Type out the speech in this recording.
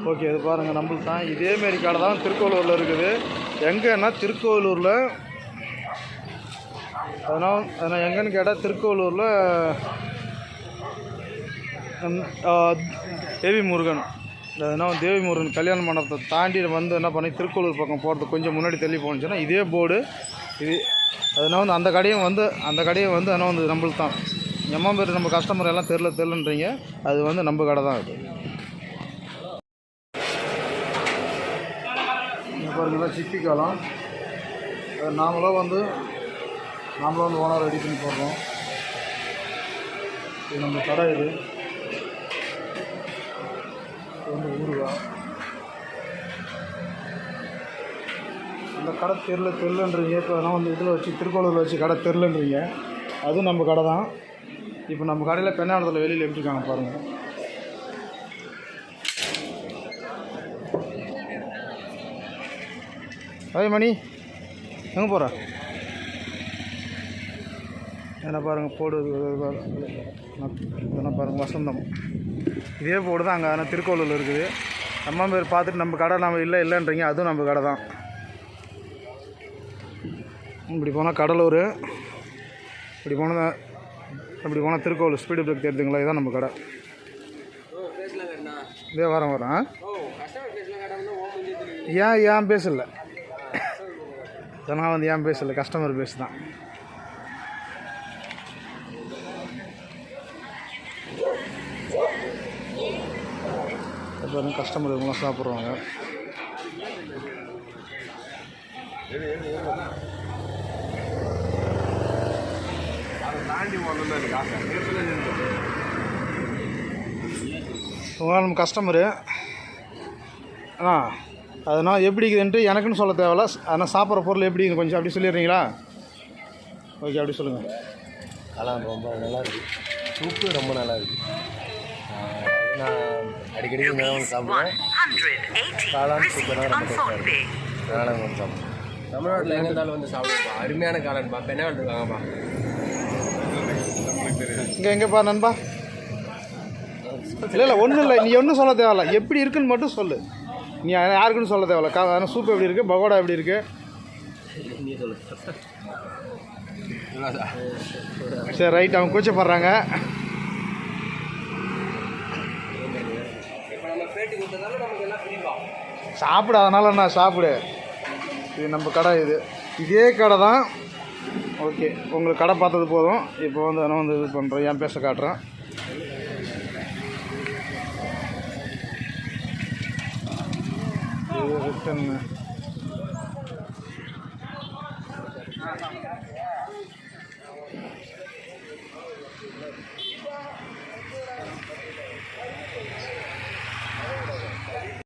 Okay, இது பாருங்கள் நம்மளுக்கு தான் இதேமாரி கடை தான் திருக்கோவிலூரில் இருக்குது. எங்கன்னா திருக்கோவிலூரில் அதனால் எங்கன்னு கேட்டால் திருக்கோவிலூரில் தேவி முருகன், அதனால் தேவி முருகன் கல்யாண மண்டபத்தை தாண்டி வந்து என்ன பண்ணி திருக்கோவிலூர் பக்கம் போகிறதுக்கு கொஞ்சம் முன்னாடி தள்ளி போணுச்சுன்னா இதே போர்டு இது. அதனால் வந்து அந்த கடையும் வந்து ஆனால் வந்து நம்மளுக்கு தான். எம்மா பேர் நம்ம கஸ்டமர் எல்லாம் தெரிலன்றீங்க, அது வந்து நம்ம கடை தான். அது பாருங்களா சிப்பி காலம், அது நாமளும் வந்து ஓனர் ரெடி பண்ணி போடுறோம். இது நம்ம கடை. இது வந்து ஊறுகாய். அந்த கடை தெரிலன்றீங்க. இப்போ நான் வந்து இதில் வச்சு திருக்கோவிலூரில் வச்சு கடை தெரிலன்றீங்க, அதுவும் நம்ம கடை தான். இப்போ நம்ம கடையில் பெண்ணாடத்தில் வெளியில் எப்படி இருக்காங்க பாருங்கள். மணி எங்கே போகிற? என்ன பாருங்கள் போடு, என்ன பாருங்கள் வசந்தம். இதே போடு தான் அங்கே ஆனால் திருக்கோவிலூரில் இருக்குது. அம்மா பேர் பார்த்துட்டு நம்ம கடை நம்ம இல்லைன்றீங்க, அதுவும் நம்ம கடை தான். இப்படி போனால் கடலூர், இப்படி போனால் திருக்கோவிலூர் ஸ்பீடு பிரேக் தெரியுதுங்களா, இதுதான் நம்ம கடை. இதே வரேன். ஏன் பேசல, நான் வந்து ஏன் பேசலை, கஸ்டமர் பேசு தான். இப்போ கஸ்டமர் இவங்களாம் சாப்பிட்றாங்க. நம்ம கஸ்டமரு அதனால் எப்படி இருக்குதுன்ட்டு எனக்குன்னு சொல்ல தேவையில்ல. ஆனால் சாப்பிட்ற பொருள் எப்படி இருக்குது கொஞ்சம் அப்படி சொல்லிடுறீங்களா? ஓகே, அப்படி சொல்லுங்கள். காளான் ரொம்ப நல்லா இருக்குது, சூப்பு ரொம்ப நல்லா இருக்குது. நான் அடிக்கடி சாப்பிடுவேன். காளான் சூப்பராக ரொம்ப டேஸ்ட்டாக இருக்குது. காளான் வந்து சாப்பிடுவேன். தமிழ்நாட்டில் எங்கே இருந்தாலும் வந்து சாப்பிடுப்பா, அருமையான காளான்ப்பா. இப்போ என்ன இருக்காங்கப்பா எங்கேப்பா நண்பா? இல்லை ஒன்றும் இல்லை, நீ ஒன்றும் சொல்ல தேவையில்ல, எப்படி இருக்குன்னு மட்டும் சொல்லு. நீ யாருக்குன்னு சொல்ல தேவையில்ல. ஆனால் சூப் எப்படி இருக்குது, பகோடா எப்படி இருக்குது, சரி ரைட். அவங்க கூச்சப்படுறாங்க. சாப்பிடு, அதனால நான் சாப்பிடு. இது நம்ம கடை, இதே கடை தான். ஓகே, உங்களுக்கு கடை பார்த்தது போதும். இப்போ வந்து நான் வந்து இது பண்ணுறேன், என் பேச காட்டுறேன். ரிட்டன்